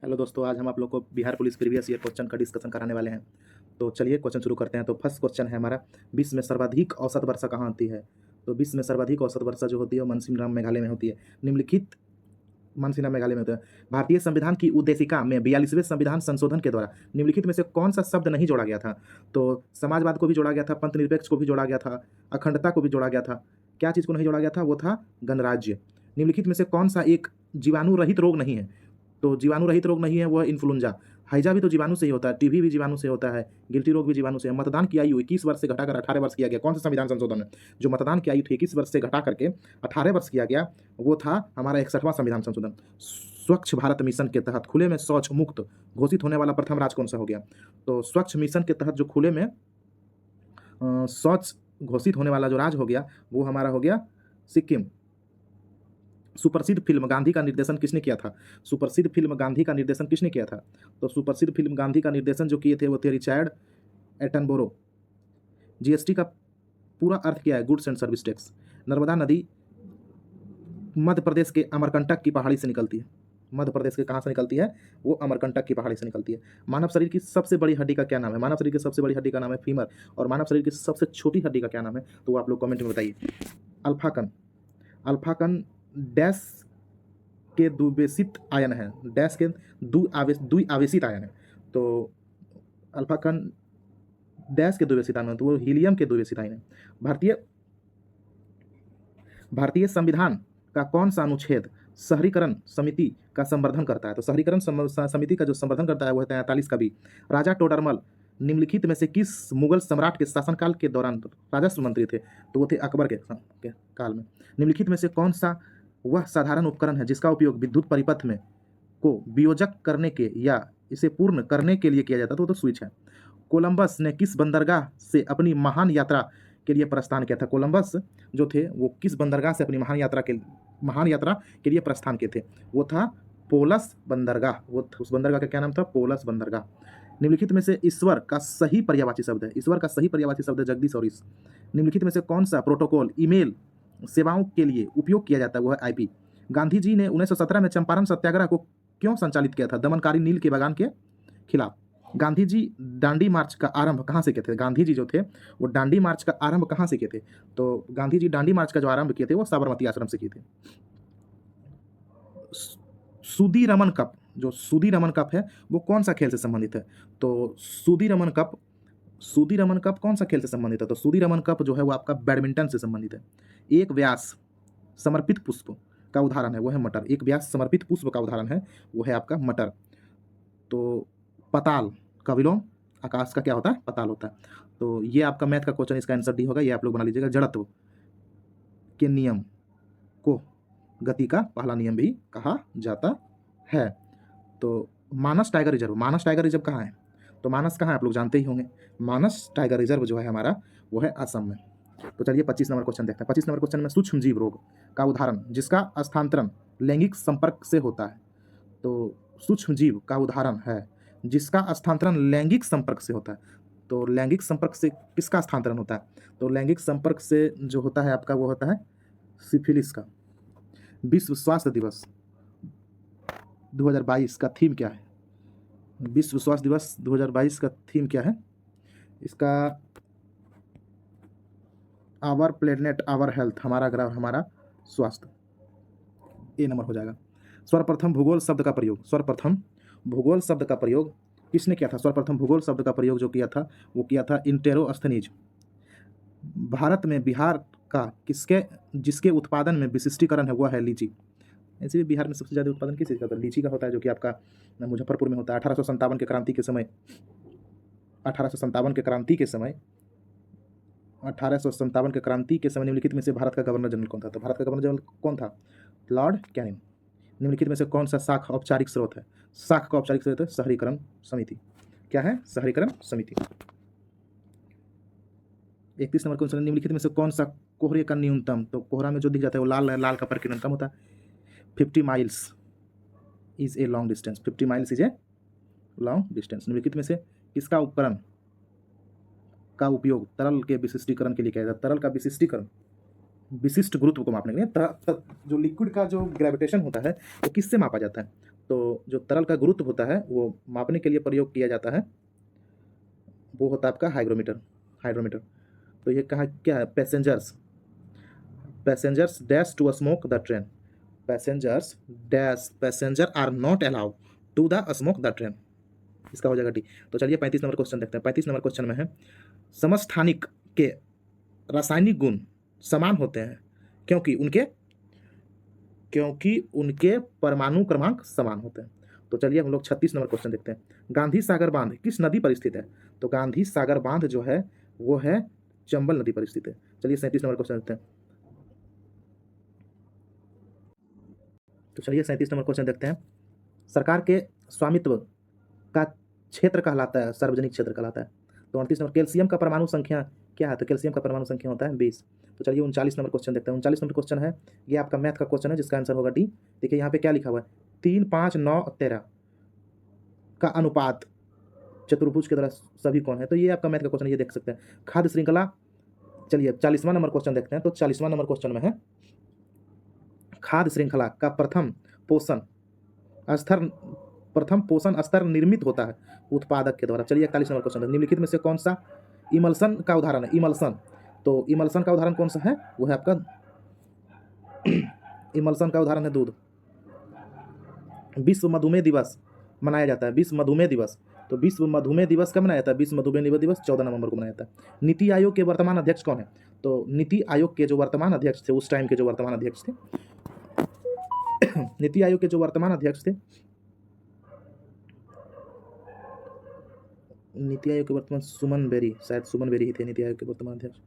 Hello दोस्तों, आज हम आप लोग को Bihar police previous year question का डिस्कशन कराने वाले हैं। तो चलिए क्वेश्चन शुरू करते हैं। तो फर्स्ट क्वेश्चन है हमारा, विश्व में सर्वाधिक औसत वर्षा कहाँ होती है? तो विश्व में सर्वाधिक औसत वर्षा जो होती है वो मानसीनराम मेघालय में होती है। निम्नलिखित मानसीनराम मेघालय में होता है। भारतीय संविधान की उद्देशिका में 42वें संविधान संशोधन के द्वारा निम्नलिखित में से कौन सा शब्द नहीं जोड़ा गया था? तो समाजवाद को भी जोड़ा गया था, पंथनिरपेक्ष को भी जोड़ा गया था, अखंडता को भी जोड़ा गया था। क्या चीज़ को नहीं जोड़ा गया था? वो था गणराज्य। निम्नलिखित में से कौन सा एक जीवाणु रहित रोग नहीं है? तो जीवाणु रहित रोग नहीं है, वह इन्फ्लुएंजा। हैजा भी तो जीवाणु से ही होता है, टीबी भी जीवाणु से होता है, गिल्टी रोग भी जीवाणु से है। मतदान की आयु 21 वर्ष से घटाकर 18 वर्ष किया गया। कौन सा संविधान संशोधन है जो मतदान की आयु थी 21 वर्ष से घटा करके 18 वर्ष किया गया? वो था हमारा 61वां संविधान संशोधन। स्वच्छ भारत मिशन के तहत खुले में शौच मुक्त घोषित होने वाला प्रथम राज्य कौन सा हो गया? तो स्वच्छ मिशन के तहत जो खुले में शौच घोषित होने वाला जो राज्य हो गया वो हमारा हो गया सिक्किम। सुप्रसिद्ध फिल्म गांधी का निर्देशन किसने किया था? सुप्रसिद्ध फिल्म गांधी का निर्देशन किसने किया था? तो सुप्रसिद्ध फिल्म गांधी का निर्देशन जो किए थे वो थे रिचर्ड एटनबोरो। जीएसटी का पूरा अर्थ क्या है? Goods and service tax. Narmada नदी मध्य प्रदेश के अमरकंटक की पहाड़ी से निकलती है। मध्य प्रदेश के कहाँ से निकलती है? वो अमरकंटक की पहाड़ी से निकलती है। मानव शरीर की सबसे बड़ी हड्डी का क्या नाम है? मानव शरीर की सबसे बड़ी हड्डी का नाम है फीमर। और मानव शरीर की सबसे छोटी हड्डी का क्या नाम है? तो वो आप लोग कमेंट में बताइए। अल्फाकन। अल्फाकन डैश के द्विवेशित आयन है। डैश के द्विआवेशित आयन है। तो अल्फा कण डैश के द्विवेशित आयन है, तो वो हीलियम के द्विवेशित आयन है। भारतीय संविधान का कौन सा अनुच्छेद शहरीकरण समिति का संवर्धन करता है? तो शहरीकरण समिति का जो संवर्धन करता है वो है 43 का बी। राजा टोडरमल निम्नलिखित में से किस मुगल सम्राट के शासनकाल के दौरान राजस्व मंत्री थे? तो वो थे अकबर के काल में। निम्नलिखित में से कौन सा वह साधारण उपकरण है जिसका उपयोग विद्युत परिपथ में को वियोजक करने के या इसे पूर्ण करने के लिए किया जाता है? तो स्विच है। कोलंबस ने किस बंदरगाह से अपनी महान यात्रा के लिए प्रस्थान किया था? कोलंबस जो थे वो किस बंदरगाह से अपनी महान यात्रा के लिए प्रस्थान किए थे? वो था पोलस बंदरगाह। वो उस बंदरगाह का क्या नाम था? पोलस बंदरगाह। निम्नलिखित में से ईश्वर का सही पर्यायवाची शब्द है। ईश्वर का सही पर्यायवाची शब्द है जगदीश और ईश। निम्नलिखित में से कौन सा प्रोटोकॉल ईमेल सेवाओं के लिए उपयोग किया जाता है? वो है आईपी। गांधी जी ने 1917 में चंपारण सत्याग्रह को क्यों संचालित किया था? दमनकारी नील के बगान के खिलाफ। गांधी जी दांडी मार्च का आरंभ कहाँ से किए थे? गांधी जी जो थे वो दांडी मार्च का आरंभ कहाँ से किए थे? तो गांधी जी दांडी मार्च का जो आरंभ किए थे वो साबरमती आश्रम से किए थे। सूदी रमन कप, जो सूदी रमन कप है वो कौन सा खेल से संबंधित है? तो सूदी रमन कप कौन सा खेल से संबंधित है? तो सूदी रमन कप जो है वो आपका बैडमिंटन से संबंधित है। एक व्यास समर्पित पुष्प का उदाहरण है वो है मटर। एक व्यास समर्पित पुष्प का उदाहरण है वो है आपका मटर। तो पताल का विलोम आकाश का क्या होता है? पताल होता है। तो ये आपका मैथ का क्वेश्चन, इसका आंसर डी होगा। ये आप लोग बना लीजिएगा। जड़त्व के नियम को गति का पहला नियम भी कहा जाता है। तो मानस टाइगर रिजर्व, मानस टाइगर रिजर्व कहाँ है? तो मानस कहाँ है आप लोग जानते ही होंगे। मानस टाइगर रिजर्व जो है हमारा वो है असम में। तो चलिए 25 नंबर क्वेश्चन देखते हैं। 25 नंबर क्वेश्चन में सूक्ष्म जीव रोग का उदाहरण जिसका स्थानांतरण लैंगिक संपर्क से होता है। तो सूक्ष्म जीव का उदाहरण है जिसका स्थानांतरण लैंगिक संपर्क से होता है। तो लैंगिक संपर्क से किसका स्थानांतरण होता है? तो लैंगिक संपर्क से जो होता है आपका वो होता है सिफिलिस का। विश्व स्वास्थ्य दिवस 2022 का थीम क्या है? विश्व स्वास्थ्य दिवस 2022 का थीम क्या है? इसका आवर प्लेनेट आवर हेल्थ, हमारा ग्रह हमारा स्वास्थ्य, ए नंबर हो जाएगा। सर्वप्रथम भूगोल शब्द का प्रयोग, सर्वप्रथम भूगोल शब्द का प्रयोग किसने किया था? सर्वप्रथम भूगोल शब्द का प्रयोग जो किया था वो किया था इंटेरोस्थनीज। भारत में बिहार का जिसके उत्पादन में विशिष्टीकरण है वो है लीची। ऐसे भी बिहार में सबसे ज़्यादा उत्पादन किस चीज़ का होता है? लीची का होता है, जो कि आपका मुजफ्फरपुर में होता है। 1857 के क्रांति के समय 1857 के क्रांति के समय 1857 के क्रांति के समय निम्नलिखित में से भारत का गवर्नर जनरल कौन था? तो भारत का गवर्नर जनरल कौन था? Lord Canning. निम्नलिखित में से कौन सा शाख औपचारिक स्रोत है? शाख का औपचारिक स्रोत है शहरीकरण समिति। क्या है? शहरीकरण समिति। 31 नंबर क्वेश्चन, निम्नलिखित में से कौन सा कोहरे का न्यूनतम, तो कोहरा में जो दिख जाता है वो लाल है, लाल का परिकिरण कम होता है। 50 miles is a long distance, 50 miles is a long distance. निम्नलिखित में से किसका उपकरण का उपयोग तरल के विशिष्टीकरण के लिए किया जाता है? तरल का विशिष्टीकरण विशिष्ट गुरुत्व को मापने के लिए जो लिक्विड का जो ग्रेविटेशन होता है वो किससे मापा जाता है? तो जो तरल का गुरुत्व होता है वो मापने के लिए प्रयोग किया जाता है, वो होता है आपका हाइग्रोमीटर। तो ये कहा क्या है, passengers dash to smoke the train, passenger are not allowed to the smoke the train, इसका हो जाएगा डी। तो चलिए 35 नंबर क्वेश्चन देखते हैं। 35 नंबर क्वेश्चन में है समस्थानिक के रासायनिक गुण समान होते हैं क्योंकि उनके परमाणु क्रमांक समान होते हैं। तो चलिए हम लोग 36 नंबर क्वेश्चन देखते हैं। गांधी सागर बांध किस नदी पर स्थित है? तो गांधी सागर बांध जो है वो है चंबल नदी पर स्थित है। चलिए 37 नंबर क्वेश्चन देखते हैं। तो चलिए 37 नंबर क्वेश्चन देखते हैं। सरकार के स्वामित्व का क्षेत्र कहलाता है, सार्वजनिक क्षेत्र कहलाता है। तो 38 नंबर, कैल्शियम का परमाणु संख्या क्या है? तो कैल्शियम का परमाणु संख्या होता है 20। तो चलिए 39 नंबर क्वेश्चन देखते हैं। 39 नंबर क्वेश्चन है, ये आपका मैथ का क्वेश्चन है जिसका आंसर होगा डी। देखिए यहाँ पे क्या लिखा हुआ है, 3, 5, 9, 13 का अनुपात चतुर्भुज के द्वारा सभी कौन है? तो ये आपका मैथ का क्वेश्चन है, ये देख सकते हैं। खाद्य श्रृंखला, चलिए 40वां नंबर क्वेश्चन देखते हैं। तो 40वां नंबर क्वेश्चन में है खाद्य श्रृंखला का प्रथम पोषण स्तर निर्मित होता है उत्पादक के द्वारा। चलिए 41 नंबर क्वेश्चन है, निम्नलिखित में से कौन सा इमल्सन का उदाहरण है? तो इमल्सन का उदाहरण कौन सा है? वो है आपका इमल्सन का उदाहरण है दूध। विश्व मधुमेह दिवस मनाया जाता है, विश्व मधुमेह दिवस। तो विश्व मधुमेह दिवस कब मनाया जाता है? विश्व मधुमेह दिवस 14 नवंबर को मनाया जाता है। नीति आयोग के वर्तमान अध्यक्ष कौन है? तो नीति आयोग के जो वर्तमान अध्यक्ष थे, उस टाइम के जो वर्तमान अध्यक्ष थे नीति आयोग के जो वर्तमान अध्यक्ष थे, नीति आयोग के वर्तमान सुमन बेरी, शायद सुमन बेरी ही थे नीति आयोग के वर्तमान अध्यक्ष।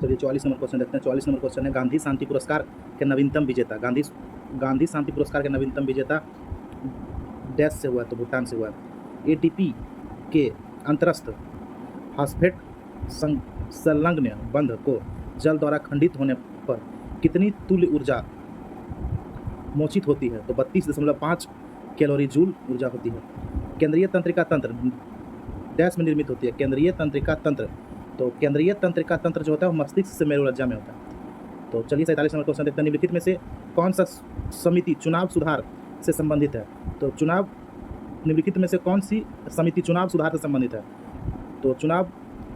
चलिए 44 नंबर क्वेश्चन देखते हैं। 44 नंबर क्वेश्चन है गांधी शांति पुरस्कार के नवीनतम विजेता, गांधी शांति पुरस्कार के नवीनतम विजेता डैश से हुआ है? तो भूटान से हुआ है। एटीपी के अंतरस्थ फास्फेट संलग्न बंध को जल द्वारा खंडित होने पर कितनी तुल्य ऊर्जा मोचित होती है? तो 32.5 कैलोरी जूल ऊर्जा होती है। केंद्रीय तंत्रिका तंत्र डैश में निर्मित होती है? केंद्रीय तंत्रिका तंत्र। तो केंद्रीय तंत्रिका तंत्र जो होता है वो मस्तिष्क से मेरुरज्जा में होता है। तो चलिए 47 नंबर क्वेश्चन देखते हैं। निम्नलिखित में से कौन सा समिति चुनाव सुधार से संबंधित है? तो निम्नलिखित में से कौन सी समिति चुनाव सुधार से संबंधित है? तो चुनाव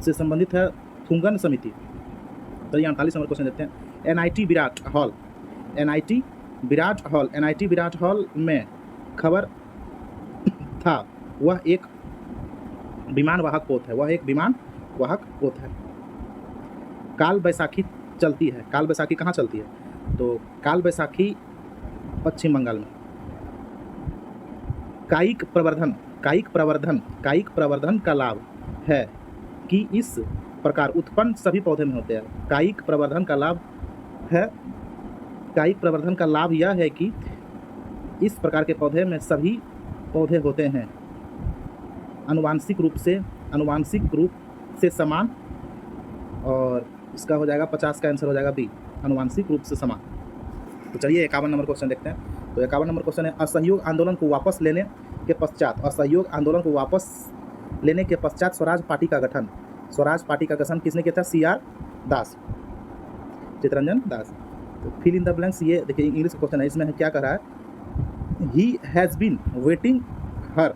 से संबंधित है थुंगन समिति। चलिए 48 नंबर क्वेश्चन देखते हैं। एनआईटी विराट हॉल में खबर था वह एक विमान वाहक पोत है। काल बैसाखी चलती है, काल बैसाखी कहाँ चलती है? तो काल बैसाखी पश्चिम बंगाल में। कायिक प्रवर्धन का लाभ है कि इस प्रकार उत्पन्न सभी पौधे में होते हैं। कायिक प्रवर्धन का लाभ यह है कि इस प्रकार के पौधे में सभी पौधे होते हैं आनुवांशिक रूप से समान, और इसका हो जाएगा 50 का आंसर हो जाएगा बी, आनुवांशिक रूप से समान। तो चलिए 51 नंबर क्वेश्चन देखते हैं। तो 51 नंबर क्वेश्चन है असहयोग आंदोलन को वापस लेने के पश्चात स्वराज पार्टी का गठन किसने किया था? CR दास, चितरंजन दास। तो फिल इन द ब्लैंक्स, ये देखिए इंग्लिश का क्वेश्चन है, इसमें क्या कर रहा है? He has been waiting here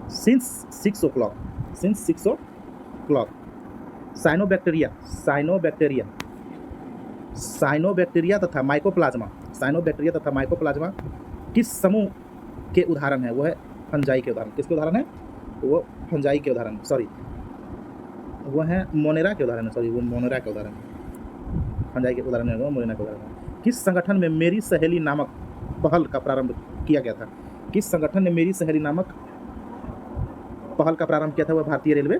since 6 o'clock. Cyanobacteria तथा माइकोप्लाज्मा किस समूह के उदाहरण है? वो है फंजाई के उदाहरण। किसके उदाहरण है? वो फंजाई के उदाहरण, वो है मोनेरा के उदाहरण है, फंजाई के उदाहरण है, वो मोनेरा के उदाहरण है। किस संगठन में मेरी सहेली नामक पहल का प्रारंभ किया गया था? किस संगठन ने मेरी सहेली नामक पहल का प्रारंभ किया था? वह भारतीय रेलवे।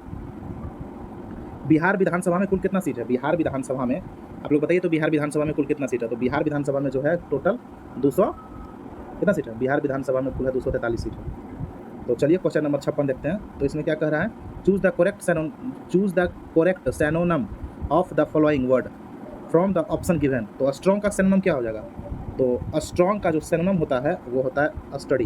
बिहार विधानसभा में कुल कितना सीट है? बिहार विधानसभा में आप लोग बताइए, तो बिहार विधानसभा में कुल कितना सीट है? तो बिहार विधानसभा में जो है टोटल 200 कितना सीट है? बिहार विधानसभा में कुल है 243 सीट है। तो चलिए क्वेश्चन नंबर 56 देखते हैं। तो इसमें क्या कह रहा है? Choose the correct synonym of the following word from the option given. तो स्ट्रॉन्ग का सैनोनम क्या हो जाएगा? तो स्ट्रॉन्ग का जो सैनोनम होता है वो होता है स्टडी।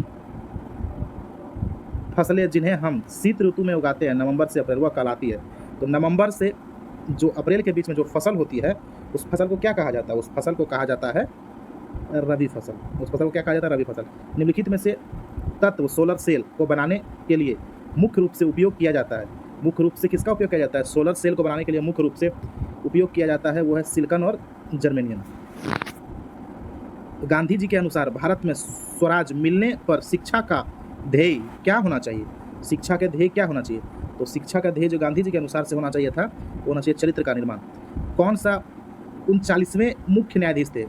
फसलें जिन्हें हम शीत ऋतु में उगाते हैं नवंबर से अप्रैल, वह कहलाती है। तो नवंबर से जो अप्रैल के बीच में जो फसल होती है उस फसल को क्या कहा जाता है? उस फसल को कहा जाता है रबी फसल। उस फसल को क्या कहा जाता है? रबी फसल। निम्नलिखित में से तत्व सोलर सेल को बनाने के लिए मुख्य रूप से उपयोग किया जाता है। मुख्य रूप से किसका उपयोग किया जाता है? सोलर सेल को बनाने के लिए मुख्य रूप से उपयोग किया जाता है वो है सिलिकॉन और जर्मेनियम। गांधी जी के अनुसार भारत में स्वराज मिलने पर शिक्षा का ध्येय क्या होना चाहिए? शिक्षा का ध्येय क्या होना चाहिए? तो शिक्षा का ध्येय जो गांधी जी के अनुसार से होना चाहिए था वो होना चाहिए चरित्र का निर्माण। कौन सा 39वें मुख्य न्यायाधीश थे?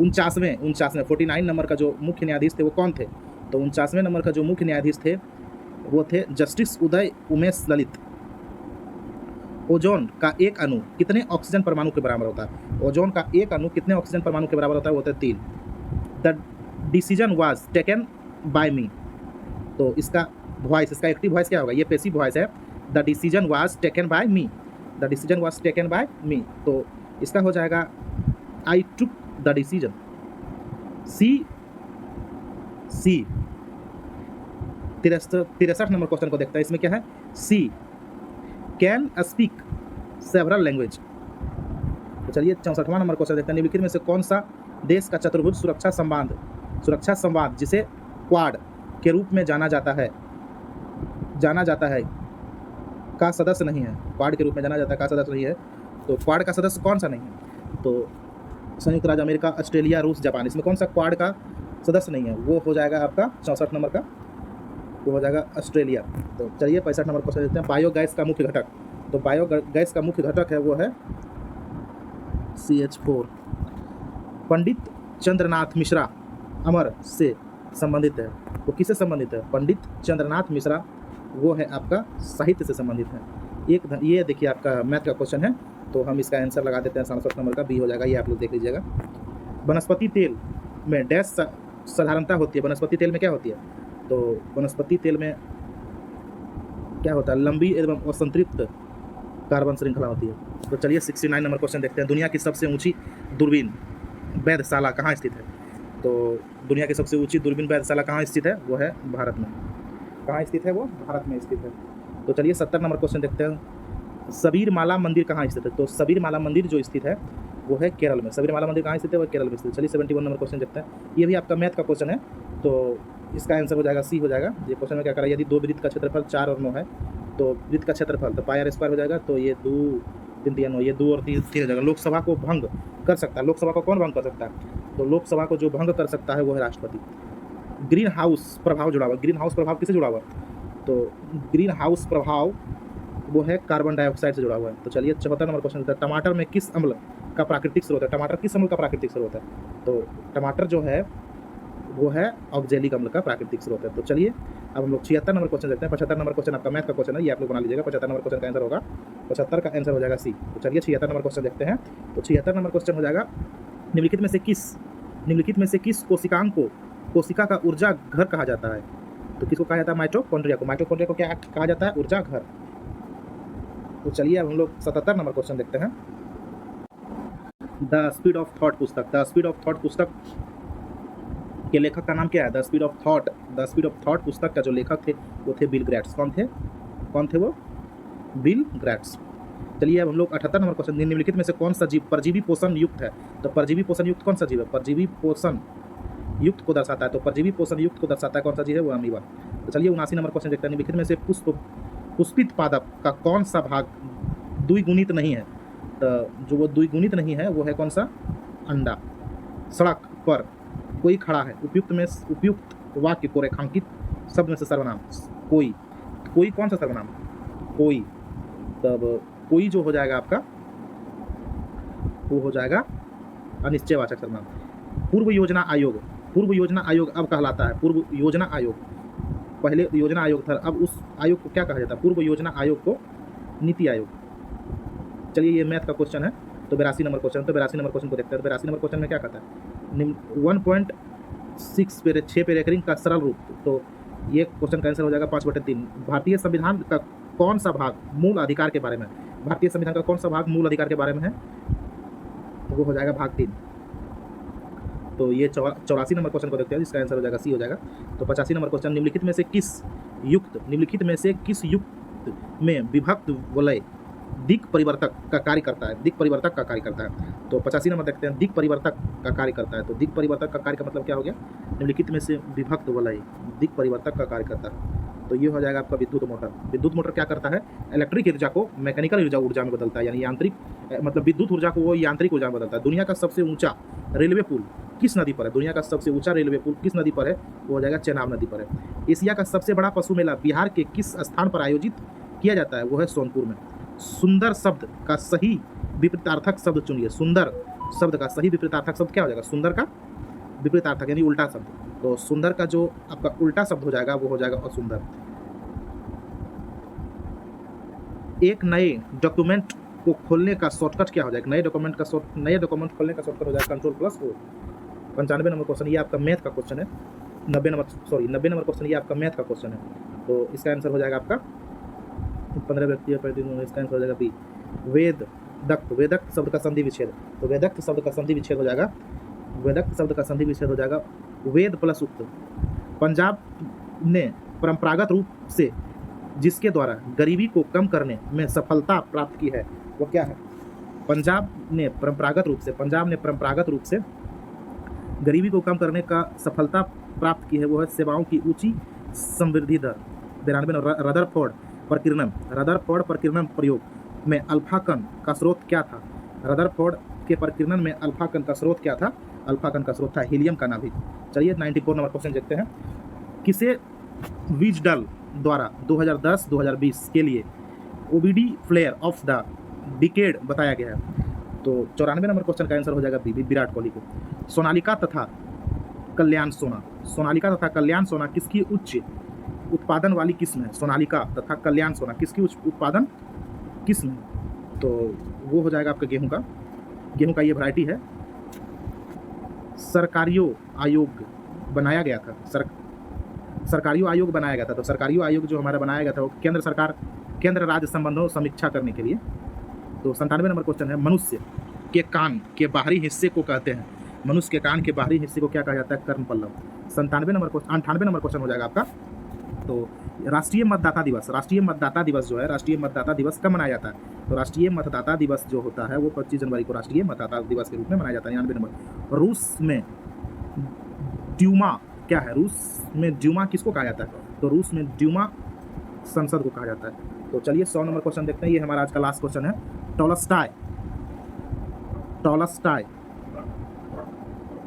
49वें 49 नंबर का जो मुख्य न्यायाधीश थे वो कौन थे? तो 49वें नंबर का जो मुख्य न्यायाधीश थे वो थे जस्टिस उदय उमेश ललित। ओजोन का एक अणु कितने ऑक्सीजन परमाणु के बराबर होता है? ओजोन का एक अणु कितने ऑक्सीजन परमाणु के बराबर होता है? वो होता है 3। The decision was taken by me. तो इसका वॉइस, इसका एक्टिव वॉइस क्या होगा? ये पैसिव वॉइस है। The decision was taken by me. The decision was taken by me. तो इसका हो जाएगा I took the decision. See 63 number question को देखते हैं। इसमें क्या है? She can speak several language. तो चलिए 64वां नंबर क्वेश्चन देखते हैं। निम्नलिखित में से कौन सा देश का चतुर्भुज सुरक्षा संवाद जिसे क्वाड के रूप में जाना जाता है का सदस्य नहीं है? क्वाड के रूप में जाना जाता है का सदस्य नहीं है। तो क्वाड का सदस्य कौन सा नहीं है? तो संयुक्त राज्य अमेरिका, ऑस्ट्रेलिया, रूस, जापान। इसमें कौन सा क्वाड का सदस्य नहीं है? वो हो जाएगा आपका 64 नंबर का, वो हो जाएगा ऑस्ट्रेलिया। तो चलिए 65 नंबर क्वेश्चन देखते हैं। बायोगैस का मुख्य घटक। तो बायोगैस का मुख्य घटक है वो है CH4। पंडित चंद्रनाथ मिश्रा अमर से संबंधित है। वो किससे संबंधित है? पंडित चंद्रनाथ मिश्रा वो है आपका साहित्य से संबंधित है। ये देखिए आपका मैथ का क्वेश्चन है, तो हम इसका आंसर लगा देते हैं 67 नंबर का, बी हो जाएगा। ये आप लोग देख लीजिएगा। वनस्पति तेल में डैश साधारणता होती है। वनस्पति तेल में क्या होती है? तो वनस्पति तेल में क्या होता है? लंबी एवं असंतृप्त कार्बन श्रृंखला होती है। तो चलिए 69 नंबर क्वेश्चन देखते हैं। दुनिया की सबसे ऊंची दूरबीन वेधशाला कहाँ स्थित है? तो दुनिया की सबसे ऊंची दूरबीन वेधशाला कहाँ स्थित है? वो है भारत में। कहाँ स्थित है? वो भारत में स्थित है। तो चलिए 70 नंबर क्वेश्चन देखते हैं। सबरीमाला मंदिर कहाँ स्थित है? तो सबरीमाला मंदिर जो स्थित है वो है केरल में। सबरीमाला मंदिर कहाँ स्थित है? वो केरल में स्थित है। चलिए 71 नंबर क्वेश्चन देखते हैं। ये भी आपका मैथ का क्वेश्चन है, तो इसका आंसर हो जाएगा सी हो जाएगा। ये क्वेश्चन में क्या करा? यदि 2 वृत्त का क्षेत्रफल 4 और 9 है तो वृत्त का क्षेत्रफल तो पाई आर स्क्वायर हो जाएगा। तो ये 2 3 3 9, ये 2 और 3 3 हो जाएगा। लोकसभा को भंग कर सकता है। लोकसभा को कौन भंग कर सकता है? तो लोकसभा को जो भंग कर सकता है वो है राष्ट्रपति। ग्रीन हाउस प्रभाव जुड़ा हुआ। ग्रीन हाउस प्रभाव किससे जुड़ा हुआ? तो ग्रीन हाउस प्रभाव वो है कार्बन डाइऑक्साइड से जुड़ा हुआ है। तो चलिए 74 नंबर क्वेश्चन होता है। टमाटर में किस अम्ल का प्राकृतिक स्रोत है? टमाटर किस अम्ल का प्राकृतिक स्रोत है? तो टमाटर जो है वो है ऑक्जेलिक अम्ल का प्राकृतिक स्रोत है। तो चलिए अब हम लोग 76 नंबर क्वेश्चन देखते हैं। 75 नंबर क्वेश्चन आपका मैथ का क्वेश्चन है, ये आप लोग बना लीजिएगा। 75 नंबर क्वेश्चन का आंसर होगा, 75 का आंसर हो जाएगा सी। तो चलिए 76 नंबर क्वेश्चन देखते हैं। तो 76 नंबर क्वेश्चन हो जाएगा निम्नलिखित में से किस कोशिका का ऊर्जा घर कहा जाता है? तो किसको कहा जाता है? माइटोकॉन्ड्रिया को। माइटोकॉन्ड्रिया को क्या कहा जाता है? ऊर्जा घर। तो चलिए अब हम लोग 77 नंबर क्वेश्चन देखते हैं। द स्पीड ऑफ थॉट पुस्तक। द स्पीड ऑफ थॉट पुस्तक के लेखक का नाम क्या है? द स्पीड ऑफ थॉट पुस्तक का जो लेखक थे वो थे बिल ग्रैट्स। कौन थे वो? बिल ग्रैट्स। चलिए अब हम लोग 78 नंबर क्वेश्चन। निम्नलिखित में से कौन सा जीव परजीवी पोषण युक्त है? तो परजीवी पोषण युक्त कौन सा जीव है? परजीवी पोषण युक्त को दर्शाता है। तो परजीवी पोषण युक्त को दर्शाता है कौन सा जीव है? वो अमीबा। तो चलिए 79 नंबर क्वेश्चन देखते हैं। निम्नलिखित में से पुष्पित पादप का कौन सा भाग द्विगुणित नहीं है? तो जो वो द्विगुणित नहीं है वो है कौन सा? अंडा। सड़क पर कोई खड़ा है। उपयुक्त वाक्य को रेखांकित शब्द में से सर्वनाम। कोई कौन सा सर्वनाम? कोई। तब कोई जो हो जाएगा आपका वो हो जाएगा अनिश्चयवाचक सर्वनाम। पूर्व योजना आयोग अब कहलाता है पूर्व योजना आयोग। पहले योजना आयोग था, अब उस आयोग को क्या कहा जाता है? पूर्व योजना आयोग को नीति आयोग। चलिए ये मैथ का क्वेश्चन है। तो 82 नंबर क्वेश्चन। तो 82 नंबर क्वेश्चन को देखते हैं। 82 नंबर क्वेश्चन में क्या कहता है? 1.6 पे रेकरिंग का सरल रूप। तो ये क्वेश्चन का आंसर हो जाएगा 5/3। भारतीय संविधान का कौन सा भाग मूल अधिकार के बारे में? भारतीय संविधान का कौन सा भाग मूल अधिकार के बारे में है? वो हो जाएगा भाग 3। तो ये 84 नंबर क्वेश्चन को देखते हैं, जिसका आंसर हो जाएगा सी हो जाएगा। तो 85 नंबर क्वेश्चन, निम्नलिखित में से किस युक्त में विभक्त वलय दिक् परिवर्तक का कार्य करता है? दिक् परिवर्तक का कार्य करता है। तो 85 नंबर देखते हैं, दिक् परिवर्तक का कार्य करता है। तो दिक् परिवर्तक का कार्य का मतलब क्या हो गया? निम्नलिखित में से विभक्त वलय दिक् परिवर्तक का कार्य करता है। तो ये हो जाएगा आपका विद्युत मोटर। विद्युत मोटर क्या करता है? इलेक्ट्रिक ऊर्जा को मैकेनिकल ऊर्जा में बदलता है, यानी यांत्रिक मतलब विद्युत ऊर्जा को वो यांत्रिक ऊर्जा में बदलता है। दुनिया का सबसे ऊंचा रेलवे पुल किस नदी पर है? दुनिया का सबसे ऊंचा रेलवे पुल किस नदी पर है? वो हो जाएगा चेनाब नदी पर है। एशिया का सबसे बड़ा पशु मेला बिहार के किस स्थान पर आयोजित किया जाता है? वो है सोनपुर में। सुंदर शब्द का सही विपरीतार्थक शब्द चुनिए। सुंदर शब्द का सही विपरीतार्थक शब्द क्या हो जाएगा? सुंदर का विपरीतार्थक यानी उल्टा शब्द। तो सुंदर का जो आपका उल्टा शब्द हो जाएगा वो हो जाएगा असुंदर। एक नए डॉक्यूमेंट को खोलने का शॉर्टकट क्या हो जाएगा? नए डॉक्यूमेंट खोलने का शॉर्टकट हो जाएगा Ctrl+O। 95 नंबर क्वेश्चन, ये आपका मैथ का क्वेश्चन है। 90 नंबर क्वेश्चन, ये आपका मैथ का क्वेश्चन है। तो इसका आंसर हो जाएगा आपका 15 व्यक्ति, इसका आंसर हो जाएगा बी। वेदक्त शब्द का संधि विच्छेद। तो वेदक्त शब्द का संधि विच्छेद हो जाएगा वेद प्लस उक्त। पंजाब ने परंपरागत रूप से जिसके द्वारा गरीबी को कम करने में सफलता प्राप्त की है वो क्या है? पंजाब ने परंपरागत रूप से गरीबी को कम करने का सफलता प्राप्त की है, वो है सेवाओं की ऊंची समृद्धि दर। 92 रदरफोर्ड प्रकीर्णन प्रयोग में अल्फा कण का स्रोत क्या था? रदरफोर्ड के प्रकीर्णन में अल्फा कण का स्रोत क्या था? अल्फा कण का स्रोत था हीलियम का नाभिक। चलिए 94 नंबर क्वेश्चन देखते हैं। किसे विजडल द्वारा 2010-2020 के लिए OBD player of the decade बताया गया है? तो 94 नंबर क्वेश्चन का आंसर हो जाएगा बी, विराट कोहली को। सोनालिका तथा कल्याण सोना किसकी उच्च उत्पादन वाली किस्म है? सोनालिका तथा कल्याण सोना किसकी उच्च उत्पादन किस्म है? तो वो हो जाएगा आपका गेहूं का ये वैरायटी है। सरकारियों आयोग बनाया गया था। तो सरकारियों आयोग जो हमारा बनाया गया था वो केंद्र राज्य संबंधों समीक्षा करने के लिए। तो 97 नंबर क्वेश्चन है, मनुष्य के कान के बाहरी हिस्से को कहते हैं? मनुष्य के कान के बाहरी हिस्से को क्या कहा जाता है? कर्णपल्लव। 98 नंबर क्वेश्चन हो जाएगा आपका। तो राष्ट्रीय मतदाता दिवस कब मनाया जाता है? तो राष्ट्रीय मतदाता दिवस जो होता है वो 25 जनवरी को राष्ट्रीय मतदाता दिवस के रूप में मनाया जाता है। 99 नंबर, रूस में ड्यूमा क्या है? रूस में ड्यूमा किसको कहा जाता है? तो रूस में ड्यूमा संसद को कहा जाता है। तो चलिए 100 नंबर क्वेश्चन देखते हैं, ये हमारा आज का लास्ट क्वेश्चन है।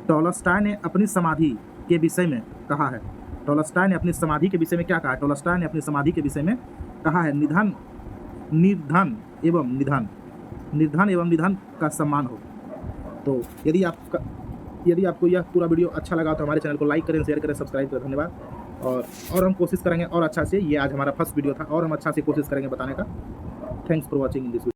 टॉलस्टॉय ने अपनी समाधि के विषय में कहा है? टॉलस्टॉय ने अपनी समाधि के विषय में क्या कहा है? टॉलस्टॉय ने अपनी समाधि के विषय में कहा है, निर्धन एवं निधन का सम्मान हो। तो यदि आपको यह पूरा वीडियो अच्छा लगा तो हमारे चैनल को लाइक करें, शेयर करें, सब्सक्राइब करें। धन्यवाद। और हम कोशिश करेंगे और अच्छा से, ये आज हमारा फर्स्ट वीडियो था और हम अच्छा से कोशिश करेंगे बताने का। Thanks for watching this video.